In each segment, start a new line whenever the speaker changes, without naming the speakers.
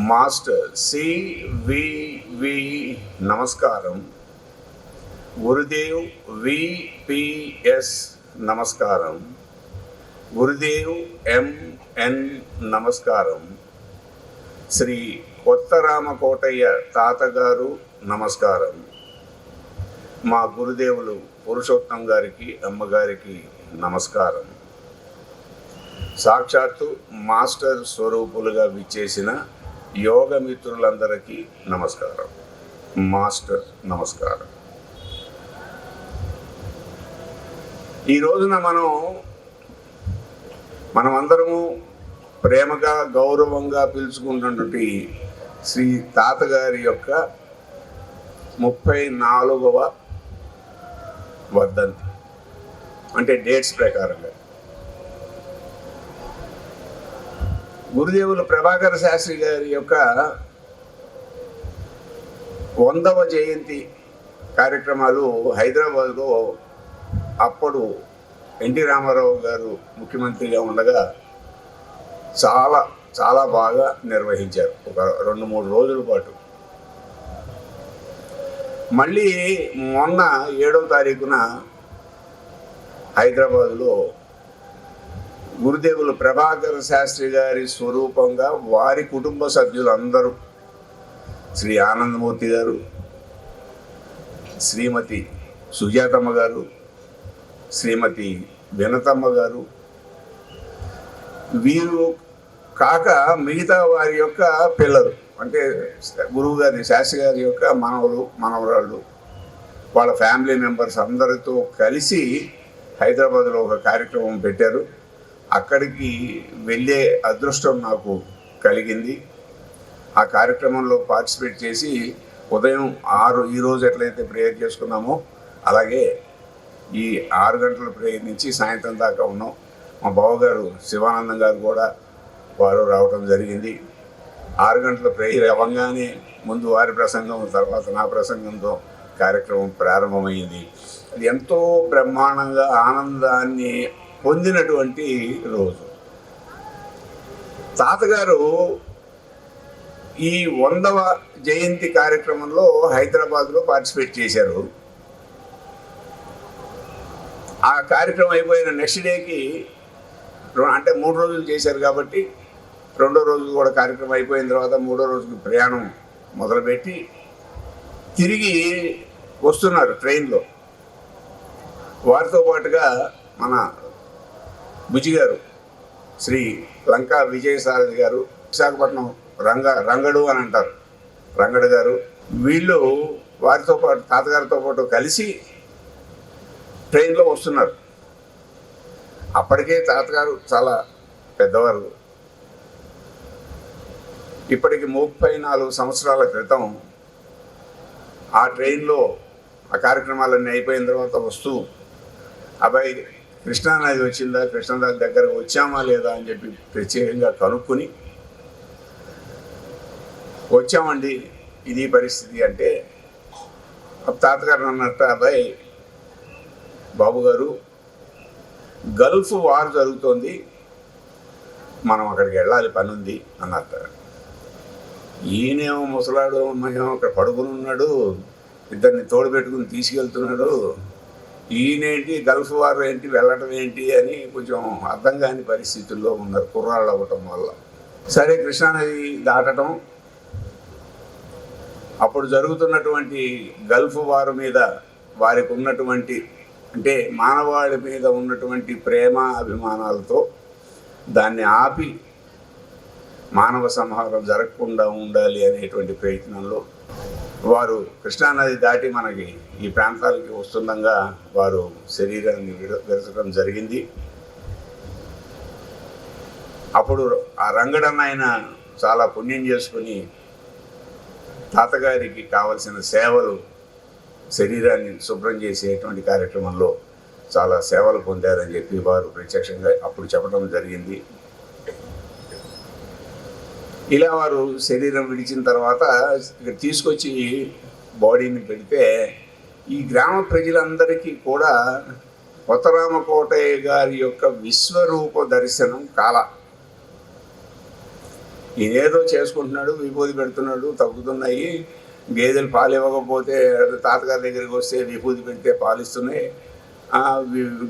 Master CVV నమస్కారం, Gurudev VPS నమస్కారం, Gurudev MN నమస్కారం, శ్రీ కొత్తరామకోటయ్య తాతగారు నమస్కారం. మా గురుదేవులు పురుషోత్తం గారికి అమ్మగారికి నమస్కారం. సాక్షాత్తు మాస్టర్ స్వరూపులుగా విచ్చేసిన యోగ మిత్రులందరికీ నమస్కారం. మాస్టర్ నమస్కారం. ఈ రోజున మనమందరము ప్రేమగా గౌరవంగా పిలుచుకున్నటువంటి శ్రీ తాతగారి యొక్క 34వ వర్ధంతి, అంటే డేట్స్ ప్రకారంగా గురుదేవులు ప్రభాకర శాస్త్రి గారి యొక్క 100వ జయంతి కార్యక్రమాలు హైదరాబాద్లో అప్పుడు ఎన్టీ రామారావు గారు ముఖ్యమంత్రిగా ఉండగా చాలా చాలా బాగా నిర్వహించారు. ఒక 2-3 రోజుల పాటు. మళ్ళీ మొన్న 7వ తారీఖున హైదరాబాదులో గురుదేవులు ప్రభాకర శాస్త్రి గారి స్వరూపంగా వారి కుటుంబ సభ్యులందరూ, శ్రీ ఆనందమూర్తి గారు, శ్రీమతి సుజాతమ్మ గారు, శ్రీమతి వినతమ్మ గారు, వీరు కాక మిగతా వారి యొక్క పిల్లలు, అంటే గురువు గారి శాస్త్రి గారి యొక్క మనవలు మనవరాళ్ళు, వాళ్ళ ఫ్యామిలీ మెంబర్స్ అందరితో కలిసి హైదరాబాద్లో ఒక కార్యక్రమం పెట్టారు. అక్కడికి వెళ్ళే అదృష్టం నాకు కలిగింది. ఆ కార్యక్రమంలో పార్టిసిపేట్ చేసి ఉదయం 6 ఈరోజు ఎట్లయితే ప్రేయర్ చేసుకున్నామో అలాగే ఈ 6 గంటల ప్రేయర్ నుంచి సాయంత్రం దాకా ఉన్నాం. మా బావగారు శివానందం గారు కూడా వారు రావడం జరిగింది. 6 గంటల ప్రేయర్ అవ్వగానే ముందు వారి ప్రసంగం, తర్వాత నా ప్రసంగంతో కార్యక్రమం ప్రారంభమైంది. అది ఎంతో బ్రహ్మాండంగా ఆనందాన్ని పొందినటువంటి రోజు. తాతగారు ఈ 100వ జయంతి కార్యక్రమంలో హైదరాబాద్లో పార్టిసిపేట్ చేశారు. ఆ కార్యక్రమం అయిపోయిన నెక్స్ట్ డేకి, అంటే 3 రోజులు చేశారు కాబట్టి 2వ రోజు కూడా కార్యక్రమం అయిపోయిన తర్వాత 3వ రోజుకి ప్రయాణం మొదలుపెట్టి తిరిగి వస్తున్నారు ట్రైన్లో. వారితో పాటుగా మన బుజ్జి గారు, శ్రీ లంకా విజయసారథి గారు, విశాఖపట్నం రంగడు అని అంటారు, రంగడు గారు, వీళ్ళు వారితో పాటు తాతగారితో పాటు కలిసి ట్రైన్లో వస్తున్నారు. అప్పటికే తాతగారు చాలా పెద్దవారు. ఇప్పటికి 34 సంవత్సరాల క్రితం ఆ ట్రైన్లో ఆ కార్యక్రమాలన్నీ అయిపోయిన తర్వాత వస్తూ, అబ్బాయి కృష్ణానది వచ్చిందా, కృష్ణానది దగ్గరకు వచ్చామా లేదా అని చెప్పి ప్రత్యేకంగా కనుక్కొని, వచ్చామండి, ఇది పరిస్థితి అంటే, తాతగారు అన్నట్టు, అబ్బాయి బాబు గారు, గల్ఫ్ వార్ జరుగుతోంది, మనం అక్కడికి వెళ్ళాలి, పని ఉంది అన్నట్టు. ఈయనేమో ముసలాడు, మేము అక్కడ పడుకుని ఉన్నాడు, ఇద్దరిని తోడు పెట్టుకుని తీసుకెళ్తున్నాడు, ఈయనేంటి గల్ఫ్ వార్ ఏంటి, వెళ్ళటం ఏంటి అని కొంచెం అర్థం కాని పరిస్థితుల్లో ఉన్నారు కుర్రాళ్ళు అవ్వటం వల్ల. సరే, కృష్ణానది దాటడం, అప్పుడు జరుగుతున్నటువంటి గల్ఫ్ వార్ మీద వారికి ఉన్నటువంటి, అంటే మానవాళి మీద ఉన్నటువంటి ప్రేమ అభిమానాలతో దాన్ని ఆపి మానవ సంహారం జరగకుండా ఉండాలి అనేటువంటి ప్రయత్నంలో వారు కృష్ణానది దాటి మనకి ఈ ప్రాంతాలకి వస్తుండగా వారు శరీరాన్ని విరచడం జరిగింది. అప్పుడు ఆ రంగడన్న ఆయన చాలా పుణ్యం చేసుకుని తాతగారికి కావలసిన సేవలు, శరీరాన్ని శుభ్రం చేసేటువంటి కార్యక్రమంలో చాలా సేవలు పొందారని చెప్పి వారు ప్రత్యక్షంగా అప్పుడు చెప్పడం జరిగింది. ఇలా వారు శరీరం విడిచిన తర్వాత ఇక్కడ తీసుకొచ్చి బాడీని పెడితే ఈ గ్రామ ప్రజలందరికీ కూడా కొత్తరామకోటయ్య గారి యొక్క విశ్వరూప దర్శనం కాల. ఈయనేదో చేసుకుంటున్నాడు, విభూతి పెడుతున్నాడు, తగ్గుతున్నాయి, గేదెలు పాలు ఇవ్వకపోతే తాతగారి దగ్గరికి వస్తే విభూతి పెడితే పాలు ఇస్తున్నాయి,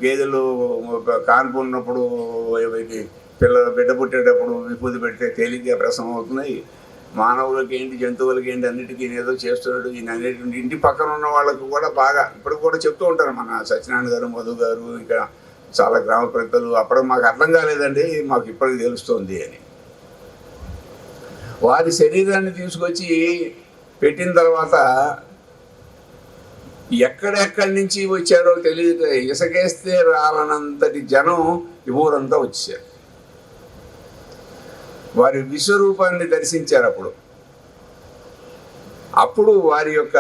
గేదెలు కాన్పు ఉన్నప్పుడు బిడ్డ పుట్టేటప్పుడు విభూతి పెడితే తేలిగ్గా ప్రసవం అవుతున్నాయి, మానవులకి ఏంటి జంతువులకి ఏంటి అన్నిటికీ ఏదో చేస్తున్నాడు. ఈయన అన్నిటి ఇంటి పక్కన ఉన్న వాళ్ళకు కూడా బాగా ఇప్పుడు కూడా చెప్తూ ఉంటారు మన సత్యనారాయణ గారు, మధు గారు, ఇంకా చాలా గ్రామ పెద్దలు. అప్పుడు మాకు అర్థం కాలేదండి, మాకు ఇప్పటికి తెలుస్తుంది అని. వారి శరీరాన్ని తీసుకొచ్చి పెట్టిన తర్వాత ఎక్కడెక్కడి నుంచి వచ్చారో తెలియదు, ఇసకేస్తే రాలనంతటి జనం ఈ ఊరంతా వచ్చారు. వారి విశ్వరూపాన్ని దర్శించారు. అప్పుడు వారి యొక్క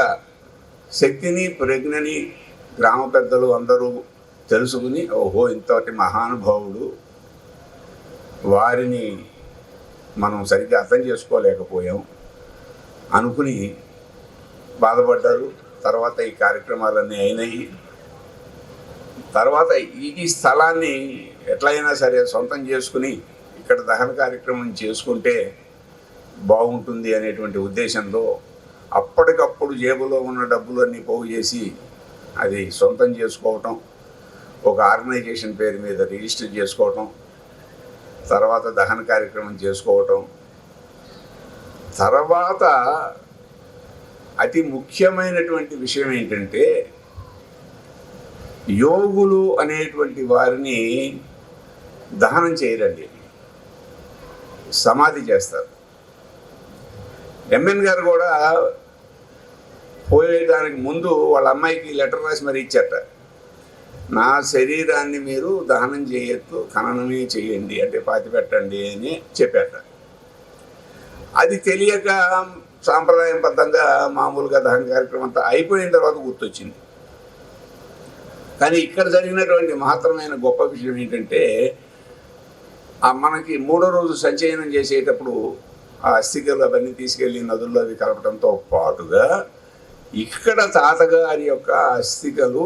శక్తిని ప్రజ్ఞని గ్రామ పెద్దలు అందరూ తెలుసుకుని, ఓహో ఇంతటి మహానుభావుడు, వారిని మనం సరిగ్గా అర్థం చేసుకోలేకపోయాం అనుకుని బాధపడ్డారు. తర్వాత ఈ కార్యక్రమాలన్నీ అయినాయి. తర్వాత ఈ స్థలాన్ని ఎట్లయినా సరే సొంతం చేసుకుని ఇక్కడ దహన కార్యక్రమం చేసుకుంటే బాగుంటుంది అనేటువంటి ఉద్దేశంతో అప్పటికప్పుడు జేబులో ఉన్న డబ్బులన్నీ పోగు చేసి అది సొంతం చేసుకోవటం, ఒక ఆర్గనైజేషన్ పేరు మీద రిజిస్టర్ చేసుకోవటం, తర్వాత దహన కార్యక్రమం చేసుకోవటం. తర్వాత అతి ముఖ్యమైనటువంటి విషయం ఏంటంటే, యోగులు అనేటువంటి వారిని దహనం చేయరండి, సమాధి చేస్తారు. ఎంఎన్ గారు కూడా పోయేదానికి ముందు వాళ్ళ అమ్మాయికి లెటర్ రాసి మరి ఇచ్చారట, నా శరీరాన్ని మీరు దహనం చేయొద్దు, ఖననమే చేయండి, అంటే పాతి పెట్టండి అని చెప్పారట. అది తెలియక సాంప్రదాయబద్ధంగా మామూలుగా దహన కార్యక్రమం అంతా అయిపోయిన తర్వాత గుర్తొచ్చింది. కానీ ఇక్కడ జరిగినటువంటి మహత్తరమైన గొప్ప విషయం ఏంటంటే, మనకి 3వ రోజు సంచయనం చేసేటప్పుడు ఆ అస్థికలు అవన్నీ తీసుకెళ్ళి నదుల్లో అవి కలపడంతో పాటుగా ఇక్కడ తాతగారి యొక్క అస్థికలు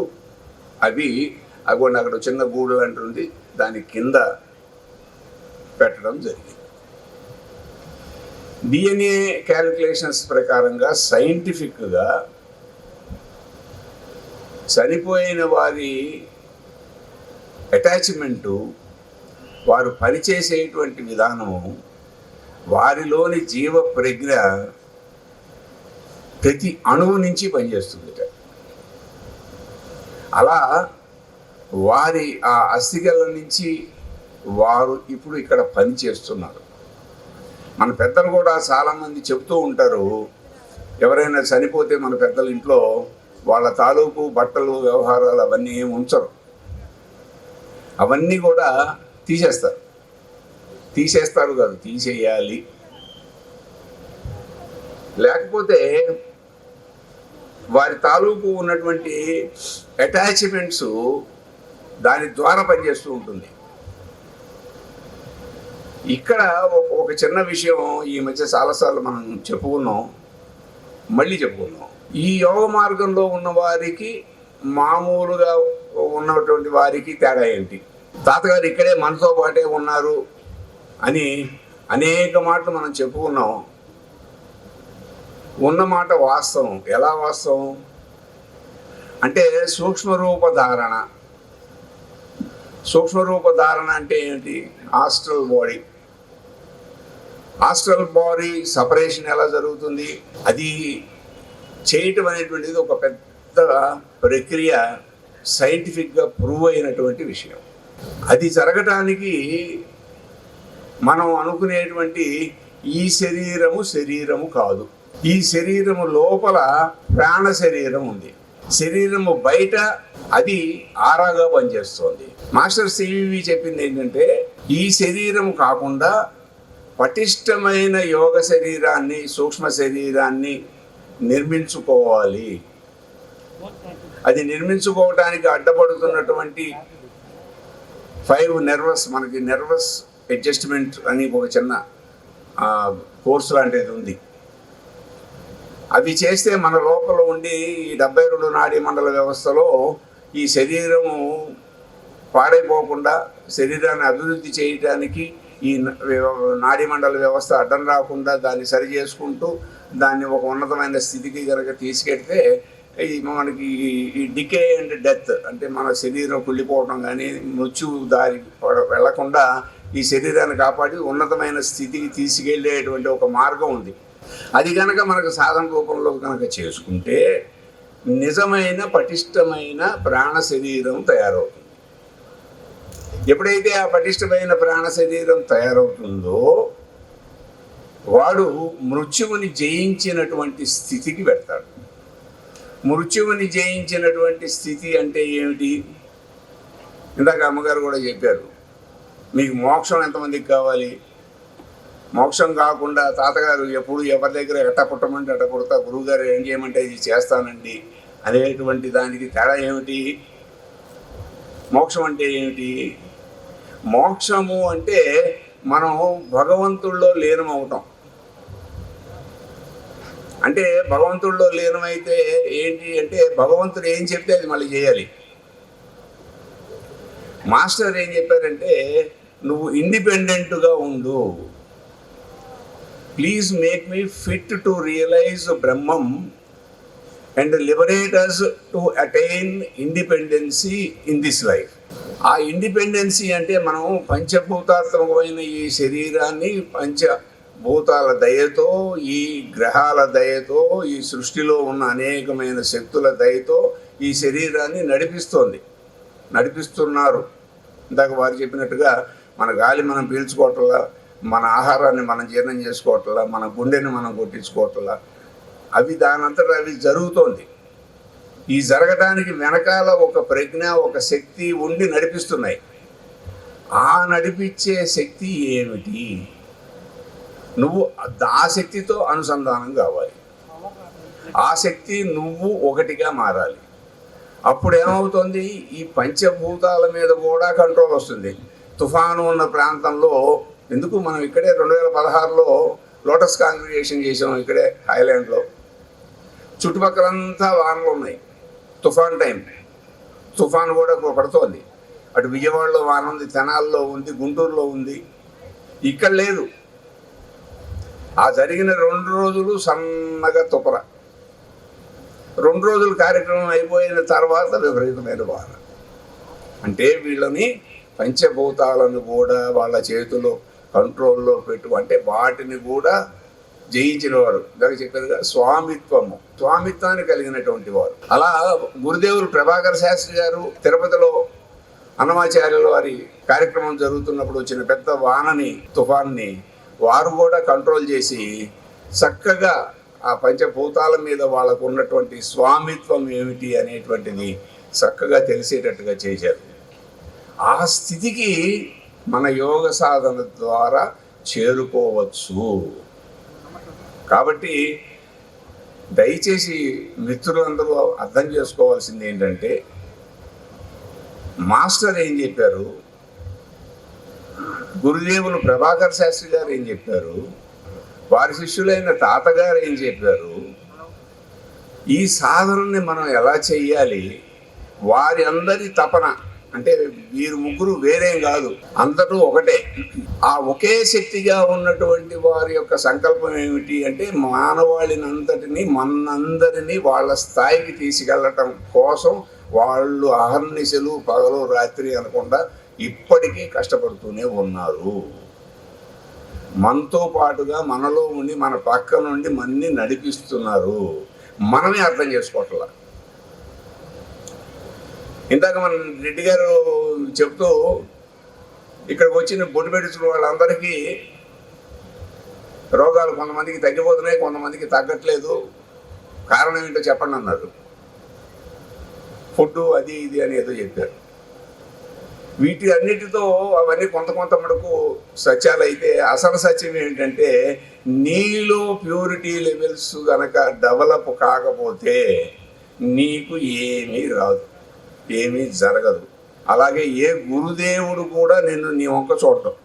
అవి అగోండి అక్కడ చిన్న గూడు అంటుంది, దాని కింద పెట్టడం జరిగింది. డిఎన్ఏ క్యాలిక్యులేషన్స్ ప్రకారంగా సైంటిఫిక్గా చనిపోయిన వారి అటాచ్మెంటు, వారు పనిచేసేటువంటి విధానము, వారిలోని జీవ ప్రజ్ఞ ప్రతి అణువు నుంచి పనిచేస్తుంది. అలా వారి ఆ అస్థికల నుంచి వారు ఇప్పుడు ఇక్కడ పని చేస్తున్నారు. మన పెద్దలు కూడా చాలామంది చెబుతూ ఉంటారు, ఎవరైనా చనిపోతే మన పెద్దల ఇంట్లో వాళ్ళ తాలూకు బట్టలు వ్యవహారాలు అవన్నీ ఏమి ఉంచరు, అవన్నీ కూడా తీసేస్తారు కాదు, తీసేయాలి. లేకపోతే వారి తాలూకు ఉన్నటువంటి అటాచ్మెంట్స్ దాని ద్వారా పనిచేస్తూ ఉంటుంది. ఇక్కడ ఒక చిన్న విషయం ఈ మధ్య చాలాసార్లు మనం మళ్ళీ చెప్పుకున్నాం. ఈ యోగ మార్గంలో ఉన్న వారికి మామూలుగా ఉన్నటువంటి వారికి తేడా ఏంటి? తాతగారు ఇక్కడే మనతో పాటే ఉన్నారు అని అనేక మాటలు మనం చెప్పుకున్నాం. ఉన్న మాట వాస్తవం. ఎలా వాస్తవం అంటే సూక్ష్మరూప ధారణ. సూక్ష్మరూప ధారణ అంటే ఏంటి? Astral body. Astral body separation ఎలా జరుగుతుంది? అది చేయటం అనేటువంటిది ఒక పెద్ద ప్రక్రియ, సైంటిఫిక్గా ప్రూవ్ అయినటువంటి విషయం. అది జరగటానికి మనం అనుకునేటువంటి ఈ శరీరము కాదు. ఈ శరీరము లోపల ప్రాణ శరీరం ఉంది. శరీరము బయట అది ఆరాగా పనిచేస్తుంది. మాస్టర్ సివివి చెప్పింది ఏంటంటే, ఈ శరీరము కాకుండా పటిష్టమైన యోగ శరీరాన్ని, సూక్ష్మ శరీరాన్ని నిర్మించుకోవాలి. అది నిర్మించుకోవటానికి అడ్డపడుతున్నటువంటి 5 మనకి నర్వస్ అడ్జస్ట్మెంట్ అని ఒక చిన్న కోర్సు లాంటిది ఉంది. అవి చేస్తే మన లోపల ఉండి ఈ 72 నాడీ మండల వ్యవస్థలో ఈ శరీరము పాడైపోకుండా శరీరాన్ని అభివృద్ధి చేయటానికి ఈ నాడీమండల వ్యవస్థ అడ్డం రాకుండా దాన్ని సరి చేసుకుంటూ దాన్ని ఒక ఉన్నతమైన స్థితికి కనుక తీసుకెళ్తే ఈ మనకి ఈ డికే అండ్ డెత్ అంటే మన శరీరం కుళ్ళిపోవడం కానీ మృత్యువు దారి వెళ్లకుండా ఈ శరీరాన్ని కాపాడి ఉన్నతమైన స్థితికి తీసుకెళ్లేటువంటి ఒక మార్గం ఉంది. అది కనుక మనకు సాధన రూపంలో కనుక చేసుకుంటే నిజమైన పటిష్టమైన ప్రాణ శరీరం తయారవుతుంది. ఎప్పుడైతే ఆ పటిష్టమైన ప్రాణ శరీరం తయారవుతుందో వాడు మృత్యువుని జయించినటువంటి స్థితికి పెడతాడు. మృత్యువుని జయించినటువంటి స్థితి అంటే ఏమిటి? ఇందాక అమ్మగారు కూడా చెప్పారు, మీకు మోక్షం ఎంతమందికి కావాలి? మోక్షం కాకుండా తాతగారు ఎప్పుడు ఎవరి దగ్గర ఎట్ట పుట్టమంటే అట్ట పుడతా, గురువుగారు ఏం చేయమంటే ఇది చేస్తానండి అనేటువంటి దానికి తేడా ఏమిటి? మోక్షం అంటే ఏమిటి? మోక్షము అంటే మనం భగవంతుల్లో లీనమవుతాం. అంటే భగవంతుల్లో లీనమైతే ఏంటి అంటే భగవంతుడు ఏం చెప్తే అది మళ్ళీ చేయాలి. మాస్టర్ ఏం చెప్పారంటే నువ్వు ఇండిపెండెంట్గా ఉండు, please make me fit to realize Brahmam and liberate us to attain independency in this life. ఆ ఇండిపెండెన్సీ అంటే మనం పంచభూతాత్మకమైన ఈ శరీరాన్ని పంచభూతాల దయతో, ఈ గ్రహాల దయతో, ఈ సృష్టిలో ఉన్న అనేకమైన శక్తుల దయతో ఈ శరీరాన్ని నడిపిస్తున్నారు. ఇందాక వారు చెప్పినట్టుగా మన గాలి మనం పీల్చుకోవట్లా, మన ఆహారాన్ని మనం జీర్ణం చేసుకోవట్లా, మన గుండెని మనం కొట్టించుకోవట్లా, అవి దానంతటా అవి జరుగుతోంది. ఈ జరగడానికి వెనకాల ఒక ప్రజ్ఞ, ఒక శక్తి ఉండి నడిపిస్తున్నాయి. ఆ నడిపించే శక్తి ఏమిటి? నువ్వు ఆ శక్తితో అనుసంధానం కావాలి. ఆ శక్తి నువ్వు ఒకటిగా మారాలి. అప్పుడు ఏమవుతుంది? ఈ పంచభూతాల మీద కూడా కంట్రోల్ వస్తుంది. తుఫాను ఉన్న ప్రాంతంలో ఎందుకు మనం ఇక్కడే 2016లో లోటస్ కాంగ్రిగేషన్ చేసాం. ఇక్కడే ఐలాండ్లో చుట్టుపక్కలంతా వానలు ఉన్నాయి. తుఫాన్ టైం, తుఫాను కూడా పడుతోంది. అటు విజయవాడలో వాన ఉంది, తెనాల్లో ఉంది, గుంటూరులో ఉంది. ఇక్కడ లేదు. ఆ జరిగిన 2 రోజులు సన్నగా తుపర, 2 రోజులు కార్యక్రమం అయిపోయిన తర్వాత విపరీతమైన వాన. అంటే వీళ్ళని పంచభూతాలను కూడా వాళ్ళ చేతిలో కంట్రోల్లో పెట్టు, అంటే వాటిని కూడా జయించిన వారు. ఇందాక చెప్పారుగా స్వామిత్వాన్ని కలిగినటువంటి వారు. అలా గురుదేవులు ప్రభాకర శాస్త్రి గారు తిరుపతిలో అన్నమాచార్యుల వారి కార్యక్రమం జరుగుతున్నప్పుడు వచ్చిన పెద్ద వానని, తుఫాన్ని వారు కూడా కంట్రోల్ చేసి చక్కగా ఆ పంచభూతాల మీద వాళ్ళకు ఉన్నటువంటి స్వామిత్వం ఏమిటి అనేటువంటిది చక్కగా తెలిసేటట్టుగా చేశారు. ఆ స్థితికి మన యోగ సాధన ద్వారా చేరుకోవచ్చు. కాబట్టి దయచేసి మిత్రులందరూ అర్థం చేసుకోవాల్సింది ఏంటంటే మాస్టర్ ఏం చెప్పారు, గురుదేవులు ప్రభాకర్ శాస్త్రి గారు ఏం చెప్పారు, వారి శిష్యులైన తాతగారు ఏం చెప్పారు, ఈ సాధనని మనం ఎలా చెయ్యాలి, వారి అందరి తపన అంటే వీరు ముగ్గురు వేరేం కాదు, అంతటూ ఒకటే. ఆ ఒకే శక్తిగా ఉన్నటువంటి వారి యొక్క సంకల్పం ఏమిటి అంటే మానవాళినంతటిని, మనందరినీ వాళ్ళ స్థాయికి తీసుకెళ్ళటం కోసం వాళ్ళు అహర్నిశలు పగలు రాత్రి అనకుండా ఇప్పటికీ కష్టపడుతూనే ఉన్నారు. మనతో పాటుగా మనలో ఉండి మన పక్క నుండి మన్ని నడిపిస్తున్నారు. మనమే అర్థం చేసుకోవట్లా. ఇందాక మన రెడ్డి గారు చెప్తూ ఇక్కడికి వచ్చిన బొట్టు పెట్టుకున్న వాళ్ళందరికీ రోగాలు కొంతమందికి తగ్గిపోతున్నాయి, కొంతమందికి తగ్గట్లేదు. కారణం ఏంటో చెప్పండి అన్నారు. ఫుడ్ అది ఇది అని ఏదో చెప్పారు. వీటి అన్నిటితో అవన్నీ కొంత మటుకు సత్యాలు అయితే అసలు సత్యం ఏంటంటే నీలో ప్యూరిటీ లెవెల్స్ కనుక డెవలప్ కాకపోతే నీకు ఏమీ రాదు, ఏమీ జరగదు. అలాగే ఏ గురుదేవుడు కూడా నిన్ను నీ వంక చూడటం.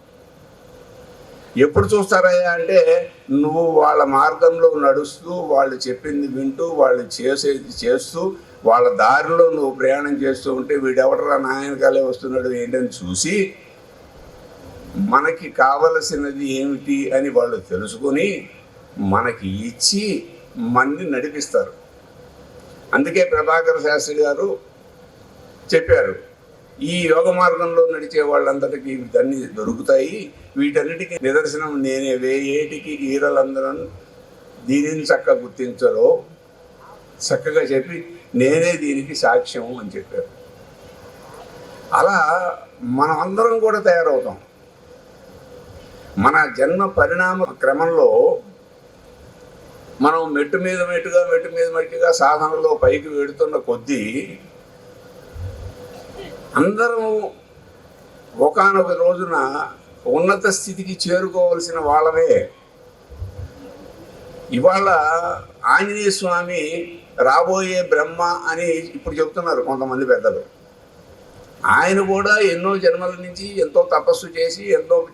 ఎప్పుడు చూస్తారయ్యా అంటే నువ్వు వాళ్ళ మార్గంలో నడుస్తూ, వాళ్ళు చెప్పింది వింటూ, వాళ్ళు చేసేది చేస్తూ, వాళ్ళ దారిలో నువ్వు ప్రయాణం చేస్తూ ఉంటే వీడెవడరా నాయనకాలే వస్తున్నాడు ఏంటని చూసి మనకి కావలసినది ఏమిటి అని వాళ్ళు తెలుసుకొని మనకి ఇచ్చి మన్ని నడిపిస్తారు. అందుకే ప్రభాకర్ శాస్త్రి గారు చెప్పారు, ఈ యోగ మార్గంలో నడిచే వాళ్ళందరికీ వీటన్ని దొరుకుతాయి, వీటన్నిటికీ నిదర్శనం నేనే, వేయేటికి ఈరలందరూ దీనిని చక్కగా గుర్తించరో చక్కగా చెప్పి నేనే దీనికి సాక్ష్యం అని చెప్పారు. అలా మనం అందరం కూడా తయారవుతాం. మన జన్మ పరిణామ క్రమంలో మనం మెట్టు మీద మెట్టుగా సాధనలో పైకి వెడుతున్న కొద్దీ అందరం ఒకానొక రోజున ఉన్నత స్థితికి చేరుకోవలసిన వాళ్ళమే. ఇవాళ ఆంజనేయ స్వామి రాబోయే బ్రహ్మ అని ఇప్పుడు చెప్తున్నారు కొంతమంది పెద్దలు. ఆయన కూడా ఎన్నో జన్మల నుంచి ఎంతో తపస్సు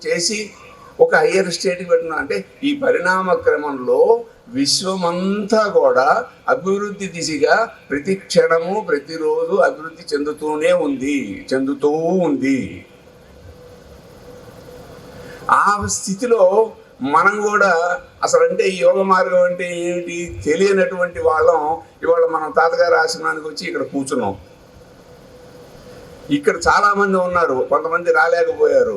చేసి ఒక హయ్యర్ స్టేట్కి పెట్టిన, అంటే ఈ పరిణామ క్రమంలో విశ్వమంతా కూడా అభివృద్ధి దిశగా ప్రతి క్షణము ప్రతిరోజు అభివృద్ధి చెందుతూ ఉంది. ఆ స్థితిలో మనం కూడా అసలంటే ఈ యోగ మార్గం అంటే ఏమిటి తెలియనటువంటి వాళ్ళం ఇవాళ మనం తాతగారి ఆశ్రమానికి వచ్చి ఇక్కడ కూర్చున్నాం. ఇక్కడ చాలామంది ఉన్నారు, కొంతమంది రాలేకపోయారు,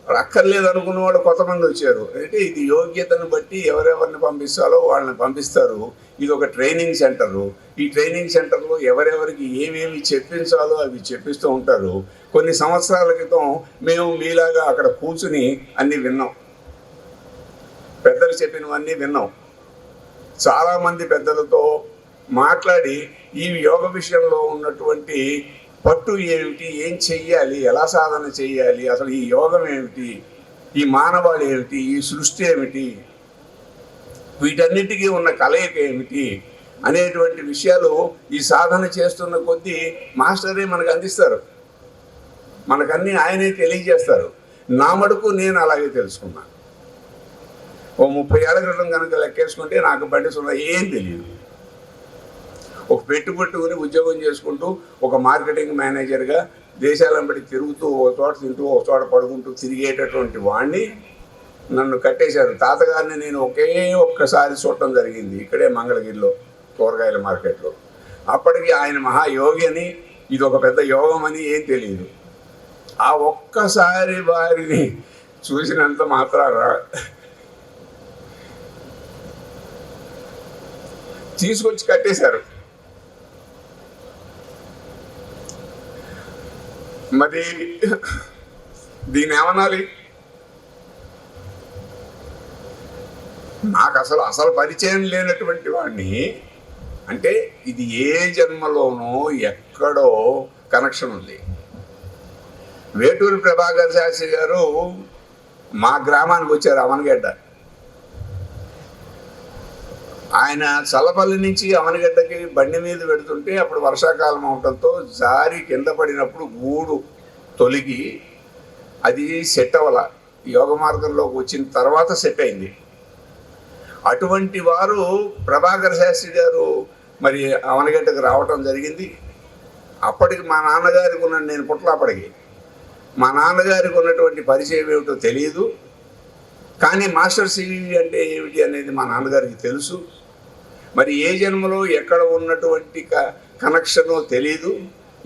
అక్కర్లేదు అనుకున్న వాళ్ళు కొంతమంది వచ్చారు. అంటే ఇది యోగ్యతను బట్టి ఎవరెవరిని పంపిస్తారో వాళ్ళని పంపిస్తారు. ఇది ఒక ట్రైనింగ్ సెంటరు. ఈ ట్రైనింగ్ సెంటర్లో ఎవరెవరికి ఏమేమి చెప్పించాలో అవి చెప్పిస్తూ ఉంటారు. కొన్ని సంవత్సరాల క్రితం మేము మీలాగా అక్కడ కూర్చుని అన్నీ విన్నాం, పెద్దలు చెప్పినవన్నీ విన్నాం. చాలామంది పెద్దలతో మాట్లాడి ఈ యోగ విషయంలో ఉన్నటువంటి పట్టు ఏమిటి, ఏం చెయ్యాలి, ఎలా సాధన చెయ్యాలి, అసలు ఈ యోగం ఏమిటి, ఈ మానవాళి ఏమిటి, ఈ సృష్టి ఏమిటి, వీటన్నిటికీ ఉన్న కలయిక ఏమిటి అనేటువంటి విషయాలు ఈ సాధన చేస్తున్న కొద్దీ మాస్టరే మనకు అందిస్తారు. మనకన్నీ ఆయనే తెలియజేస్తారు. నా మటుకు నేను అలాగే తెలుసుకున్నాను. ఓ 30 ఏళ్ల క్రితం కనుక లెక్కేసుకుంటే నాకు బండి సున్నా ఏం తెలియదు. ఒక పెట్టుకుని ఉద్యోగం చేసుకుంటూ ఒక మార్కెటింగ్ మేనేజర్గా దేశాలను బట్టి తిరుగుతూ ఒక చోట తింటూ ఒక చోట పడుకుంటూ తిరిగేటటువంటి వాడిని నన్ను కట్టేశారు. తాతగారిని నేను ఒక్కసారి చూడటం జరిగింది ఇక్కడే మంగళగిరిలో కూరగాయల మార్కెట్లో. అప్పటికి ఆయన మహాయోగి అని, ఇది ఒక పెద్ద యోగం అని ఏం తెలియదు. ఆ ఒక్కసారి వారిని చూసినంత మాత్రాన తీసుకొచ్చి కట్టేశారు. మరి దీన్ని ఏమనాలి? నాకు అసలు పరిచయం లేనటువంటి వాడిని, అంటే ఇది ఏ జన్మలోనో ఎక్కడో కనెక్షన్ ఉంది. వేటూరి ప్రభాకర్ శాస్త్రి గారు మా గ్రామానికి వచ్చారు, అవనగడ్డ. ఆయన చల్లపల్లి నుంచి అవనగడ్డకి బండి మీద పెడుతుంటే అప్పుడు వర్షాకాలం అవడంతో జారి కింద పడినప్పుడు గూడు తొలిగి అది సెట్ అవ్వాల. యోగ మార్గంలోకి వచ్చిన తర్వాత సెట్ అయింది. అటువంటి వారు ప్రభాకర్ శాస్త్రి గారు మరి అవనగడ్డకు రావటం జరిగింది. అప్పటికి మా నాన్నగారికి ఉన్న, నేను పుట్లప్పటికి మా నాన్నగారికి ఉన్నటువంటి పరిచయం ఏమిటో తెలియదు, కానీ మాస్టర్ సివి అంటే ఏమిటి అనేది మా నాన్నగారికి తెలుసు. మరి ఏ జన్మలో ఎక్కడ ఉన్నటువంటి కనెక్షనో తెలీదు,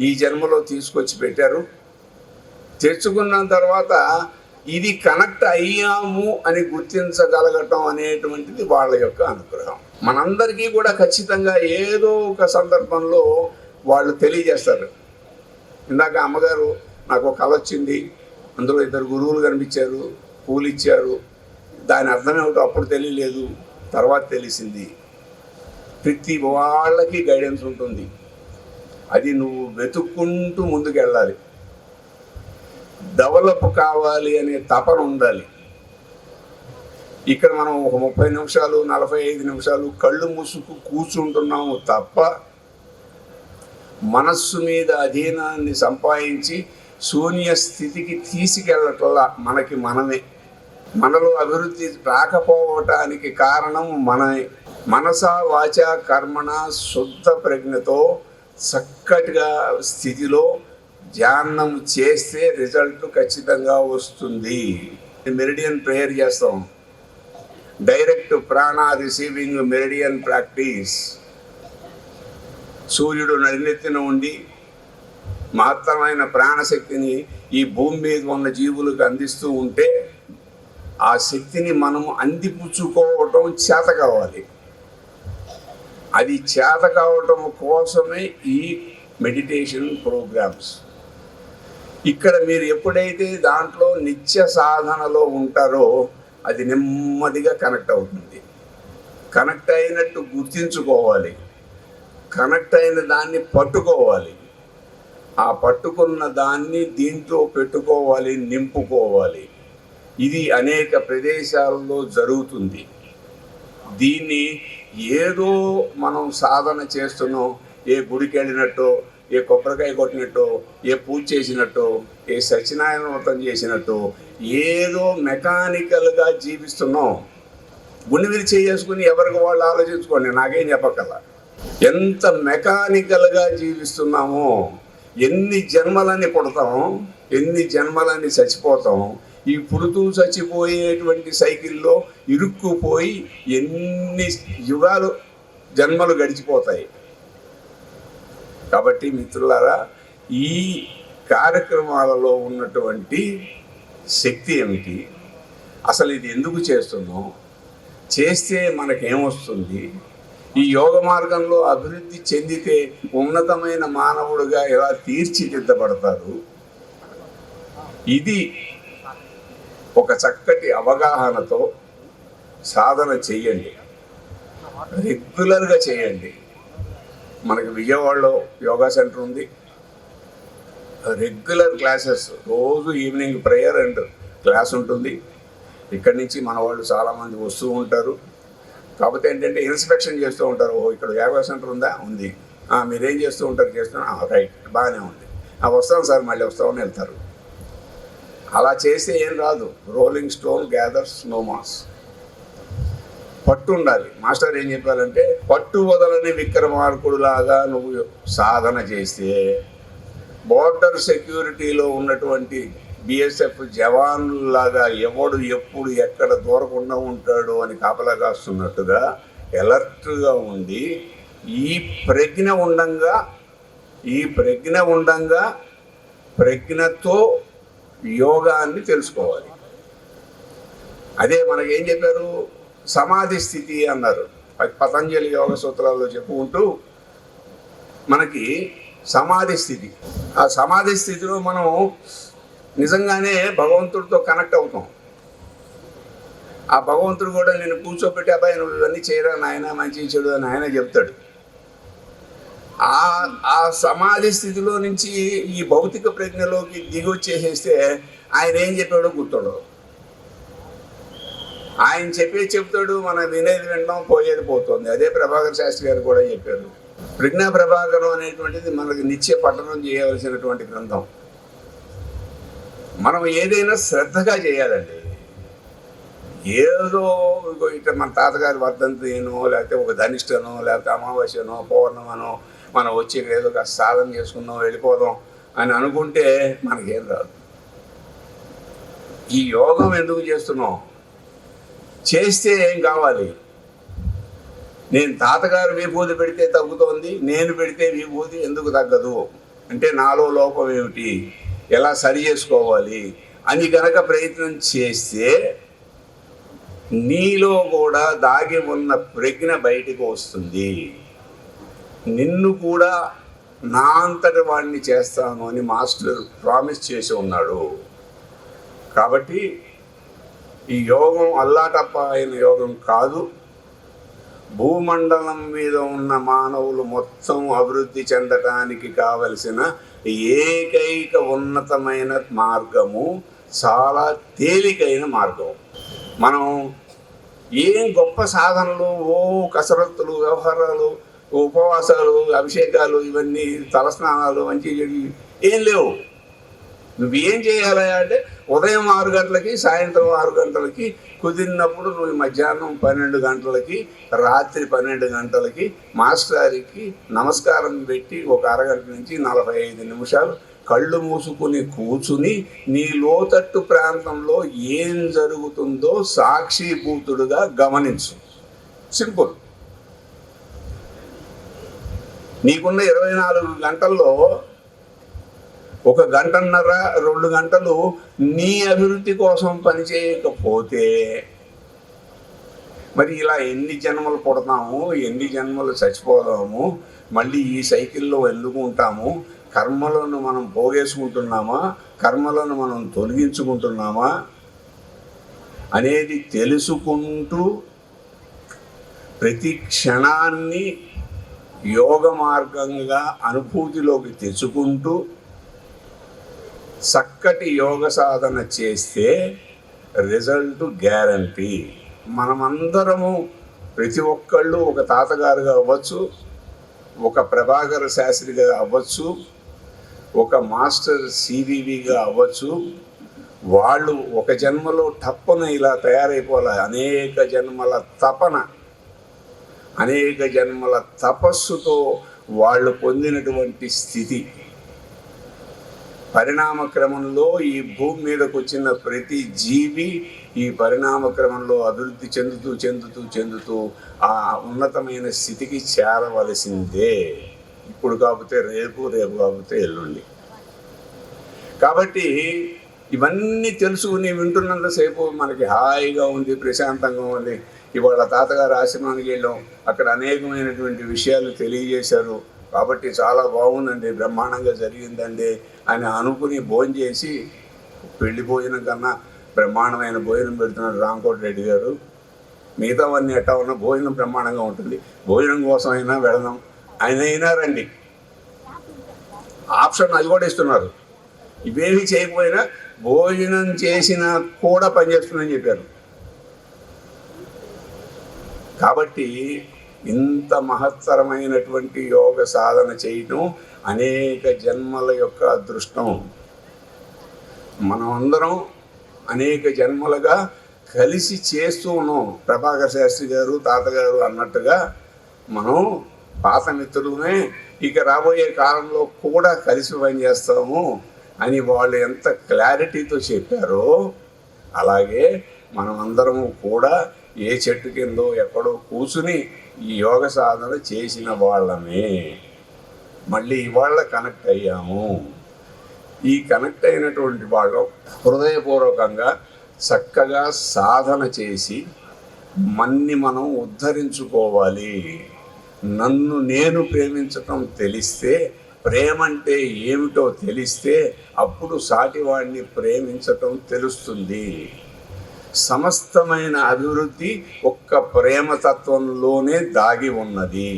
ఈ జన్మలో తీసుకొచ్చి పెట్టారు. తెచ్చుకున్న తర్వాత ఇది కనెక్ట్ అయ్యాము అని గుర్తించగలగటం అనేటువంటిది వాళ్ళ యొక్క అనుగ్రహం. మనందరికీ కూడా ఖచ్చితంగా ఏదో ఒక సందర్భంలో వాళ్ళు తెలియజేస్తారు. ఇందాక అమ్మగారు నాకు ఒక కళ వచ్చింది, అందులో 2 గురువులు కనిపించారు, పూలు ఇచ్చారు, దాని అర్థం ఏమిటో అప్పుడు తెలియలేదు, తర్వాత తెలిసింది. ప్రతి వాళ్ళకి గైడెన్స్ ఉంటుంది, అది నువ్వు వెతుక్కుంటూ ముందుకు వెళ్ళాలి. డెవలప్ కావాలి అనే తపన ఉండాలి. ఇక్కడ మనం ఒక 30 నిమిషాలు 45 నిమిషాలు కళ్ళు మూసుకు కూర్చుంటున్నాము తప్ప మనస్సు మీద అధీనాన్ని సంపాదించి శూన్య స్థితికి తీసుకెళ్ళటల్లా మనకి మనమే. మనలో అభివృద్ధి రాకపోవటానికి కారణం మనమే. మనస వాచ కర్మణ శుద్ధ ప్రజ్ఞతో చక్కటిగా స్థితిలో ధ్యానం చేస్తే రిజల్ట్ ఖచ్చితంగా వస్తుంది. మెరిడియన్ ప్రేయర్ చేస్తాం, డైరెక్ట్ ప్రాణ రిసీవింగ్ మెరిడియన్ ప్రాక్టీస్. సూర్యుడు నడినెత్తిన ఉండి మహత్తరమైన ప్రాణశక్తిని ఈ భూమి మీద ఉన్న జీవులకు అందిస్తూ ఉంటే ఆ శక్తిని మనము అందిపుచ్చుకోవటం చేత కావాలి. అది చేత కావటం కోసమే ఈ మెడిటేషన్ ప్రోగ్రామ్స్. ఇక్కడ మీరు ఎప్పుడైతే దాంట్లో నిత్య సాధనలో ఉంటారో అది నెమ్మదిగా కనెక్ట్ అవుతుంది. కనెక్ట్ అయినట్టు గుర్తించుకోవాలి, కనెక్ట్ అయిన దాన్ని పట్టుకోవాలి, ఆ పట్టుకున్న దాన్ని దీంట్లో పెట్టుకోవాలి, నింపుకోవాలి. ఇది అనేక ప్రదేశాల్లో జరుగుతుంది. దీన్ని ఏదో మనం సాధన చేస్తున్నాం, ఏ గుడికి వెళ్ళినట్టో, ఏ కొబ్బరికాయ కొట్టినట్టో, ఏ పూజ చేసినట్టో, ఏ సత్యనారాయణ వ్రతం చేసినట్టు ఏదో మెకానికల్గా జీవిస్తున్నాం. గుండె మీద చేసుకుని ఎవరికి వాళ్ళు ఆలోచించుకోండి, నాకేం చెప్పగల. ఎంత మెకానికల్గా జీవిస్తున్నామో, ఎన్ని జన్మలని పుడతాం, ఎన్ని జన్మలని చచ్చిపోతాం. ఈ పుడుతూ చచ్చిపోయేటువంటి సైకిల్లో ఇరుక్కుపోయి ఎన్ని యుగాలు జన్మలు గడిచిపోతాయి. కాబట్టి మిత్రులారా, ఈ కార్యక్రమాలలో ఉన్నటువంటి శక్తి ఏమిటి, అసలు ఇది ఎందుకు చేస్తున్నాం, చేస్తే మనకేమొస్తుంది, ఈ యోగ మార్గంలో అభివృద్ధి చెందితే ఉన్నతమైన మానవుడిగా ఎలా తీర్చిదిద్దబడతారు, ఇది ఒక చక్కటి అవగాహనతో సాధన చెయ్యండి, రెగ్యులర్గా చేయండి. మనకి విజయవాడలో యోగా సెంటర్ ఉంది, రెగ్యులర్ క్లాసెస్, రోజు ఈవినింగ్ ప్రేయర్ అండ్ క్లాస్ ఉంటుంది. ఇక్కడి నుంచి మన వాళ్ళు చాలామంది వస్తూ ఉంటారు. కాకపోతే ఏంటంటే ఇన్స్పెక్షన్ చేస్తూ ఉంటారు. ఇక్కడ యోగా సెంటర్ ఉందా, ఉంది, మీరేం చేస్తూ ఉంటారు, చేస్తున్నా, రైట్, బాగానే ఉంది, వస్తాను సార్, మళ్ళీ వస్తామని వెళ్తారు. అలా చేస్తే ఏం రాదు. Rolling stone gathers no moss. పట్టు ఉండాలి. మాస్టర్ ఏం చెప్పారంటే, పట్టు వదలని విక్రమార్కుడులాగా నువ్వు సాధన చేస్తే బోర్డర్ సెక్యూరిటీలో ఉన్నటువంటి బిఎస్ఎఫ్ జవాన్లాగా ఎవడు ఎప్పుడు ఎక్కడ దూరకుండా ఉంటాడు అని కాపలా కాస్తున్నట్టుగా ఎలర్ట్గా ఉండి ఈ ప్రజ్ఞ ఉండంగా ప్రజ్ఞతో యోగాన్ని తెలుసుకోవాలి. అదే మనకేం చెప్పారు, సమాధి స్థితి అన్నారు. పతంజలి యోగ సూత్రాల్లో చెప్పుకుంటూ మనకి సమాధి స్థితి, ఆ సమాధి స్థితిలో మనం నిజంగానే భగవంతుడితో కనెక్ట్ అవుతాం. ఆ భగవంతుడు కూడా నేను కూర్చోబెట్టి, అబ్బాయి నువ్వు ఇవన్నీ చేయరా నాయన, మంచి చెడు అని ఆయన చెప్తాడు. ఆ సమాధి స్థితిలో నుంచి ఈ భౌతిక ప్రజ్ఞలోకి దిగొచ్చేసేస్తే ఆయన ఏం చెప్పాడో గుర్తుండదు. ఆయన చెప్తాడు, మనం వినేది వినడం, పోయేది పోతుంది. అదే ప్రభాకర్ శాస్త్రి గారు కూడా చెప్పారు. ప్రజ్ఞా ప్రభాకరం అనేటువంటిది మనకు నిత్య పఠనం చేయవలసినటువంటి గ్రంథం. మనం ఏదైనా శ్రద్ధగా చేయాలండి. ఏదో ఇట్లా మన తాతగారి వర్ధంతినో, లేకపోతే ఒక ధనిష్టనో, లేకపోతే అమావాస్యనో, పౌర్ణమనో మనం వచ్చి ఏదో కాస్త సాధన చేసుకుందాం, వెళ్ళిపోదాం అని అనుకుంటే మనకేం రాదు. ఈ యోగం ఎందుకు చేస్తున్నాం, చేస్తే ఏం కావాలి? నేను తాతగారు విభూతి పెడితే తగ్గుతోంది, నేను పెడితే విభూతి ఎందుకు తగ్గదు అంటే నాలో లోపం ఏమిటి, ఎలా సరి చేసుకోవాలి అని కనుక ప్రయత్నం చేస్తే నీలో కూడా దాగి ఉన్న ప్రజ్ఞ బయటికి వస్తుంది. నిన్ను కూడా నా అంతటి వాడిని చేస్తాను అని మాస్టర్ ప్రామిస్ చేసి ఉన్నాడు. కాబట్టి ఈ యోగం అల్లాటప్ప అయిన యోగం కాదు. భూమండలం మీద ఉన్న మానవులు మొత్తం అభివృద్ధి చెందటానికి కావలసిన ఏకైక ఉన్నతమైన మార్గము, చాలా తేలికైన మార్గం. మనం ఏం గొప్ప సాధనలు, కసరత్తులు, వ్యవహారాలు, ఉపవాసాలు, అభిషేకాలు, ఇవన్నీ తలస్నానాలు, మంచి ఏం లేవు. నువ్వేం చేయాలి అంటే ఉదయం 6 గంటలకి, సాయంత్రం 6 గంటలకి, కుదిరినప్పుడు నువ్వు మధ్యాహ్నం 12 గంటలకి, రాత్రి 12 గంటలకి మాస్టర్కి నమస్కారం పెట్టి ఒక అరగంట నుంచి 45 నిమిషాలు కళ్ళు మూసుకుని కూర్చుని నీ లోతట్టు ప్రాంతంలో ఏం జరుగుతుందో సాక్షిభూతుడుగా గమనించు. సింపుల్. నీకున్న 24 గంటల్లో 1 గంటన్నర 2 గంటలు నీ అభివృద్ధి కోసం పనిచేయకపోతే మరి ఇలా ఎన్ని జన్మలు పుడతాము, ఎన్ని జన్మలు చచ్చిపోదాము, మళ్ళీ ఈ సైకిల్లో ఎందుకు ఉంటాము? కర్మలను మనం పోగేసుకుంటున్నామా, కర్మలను మనం తొలగించుకుంటున్నామా అనేది తెలుసుకుంటూ ప్రతి క్షణాన్ని యోగ మార్గంగా అనుభూతిలోకి తెచ్చుకుంటూ చక్కటి యోగ సాధన చేస్తే రిజల్ట్ గ్యారంటీ. మనమందరము ప్రతి ఒక్కళ్ళు ఒక తాతగారుగా అవ్వచ్చు, ఒక ప్రభాకర శాస్త్రిగా అవ్వచ్చు, ఒక మాస్టర్ సివివిగా అవ్వచ్చు. వాళ్ళు ఒక జన్మలో తప్పన ఇలా తయారైపోలే. అనేక జన్మల తపన, అనేక జన్మల తపస్సుతో వాళ్ళు పొందినటువంటి స్థితి. పరిణామ క్రమంలో ఈ భూమి మీదకు వచ్చిన ప్రతి జీవి ఈ పరిణామ క్రమంలో అభివృద్ధి చెందుతూ చెందుతూ చెందుతూ ఆ ఉన్నతమైన స్థితికి చేరవలసిందే. ఇప్పుడు కాకపోతే రేపు, రేపు కాకపోతే ఎల్లుండి. కాబట్టి ఇవన్నీ తెలుసుకుని వింటున్నంతసేపు మనకి హాయిగా ఉంది, ప్రశాంతంగా ఉంది. ఇవాళ తాతగారు ఆశ్రమానికి వెళ్ళాం, అక్కడ అనేకమైనటువంటి విషయాలు తెలియజేశారు. కాబట్టి చాలా బాగుందండి, బ్రహ్మాండంగా జరిగిందండి అని అనుకుని భోజనం చేసి, పెళ్లి భోజనం కన్నా బ్రహ్మాండమైన భోజనం పెడుతున్నారు రాంకోటి రెడ్డి గారు. మిగతావన్నీ ఎట్టా ఉన్నా భోజనం బ్రహ్మాండంగా ఉంటుంది. భోజనం కోసం అయినా వెళదాం, అయినా రండి. ఆప్షన్ అది కూడా ఇస్తున్నారు. ఇవేమి చేయకపోయినా భోజనం చేసినా కూడా పనిచేస్తుందని చెప్పారు. కాబట్టి ఇంత మహత్తరమైనటువంటి యోగ సాధన చేయటం అనేక జన్మల యొక్క అదృష్టం. మనం అందరం అనేక జన్మలుగా కలిసి చేస్తూ ఉన్నాం. ప్రభాకర్ శాస్త్రి గారు, తాతగారు అన్నట్టుగా మనం పాత మిత్రులమే, ఇక రాబోయే కాలంలో కూడా కలిసి పనిచేస్తాము అని వాళ్ళు ఎంత క్లారిటీతో చెప్పారో, అలాగే మనమందరము కూడా ఏ చెట్టు కిందో ఎక్కడో కూర్చుని ఈ యోగ సాధన చేసిన వాళ్ళమే. మళ్ళీ ఇవాళ కనెక్ట్ అయ్యాము. ఈ కనెక్ట్ అయినటువంటి వాళ్ళు హృదయపూర్వకంగా చక్కగా సాధన చేసి మన్ని మనం ఉద్ధరించుకోవాలి. నన్ను నేను ప్రేమించటం తెలిస్తే, ప్రేమంటే ఏమిటో తెలిస్తే అప్పుడు సాటివాడిని ప్రేమించటం తెలుస్తుంది. సమస్తమైన అభివృద్ధి ఒక్క ప్రేమతత్వంలోనే దాగి ఉన్నది.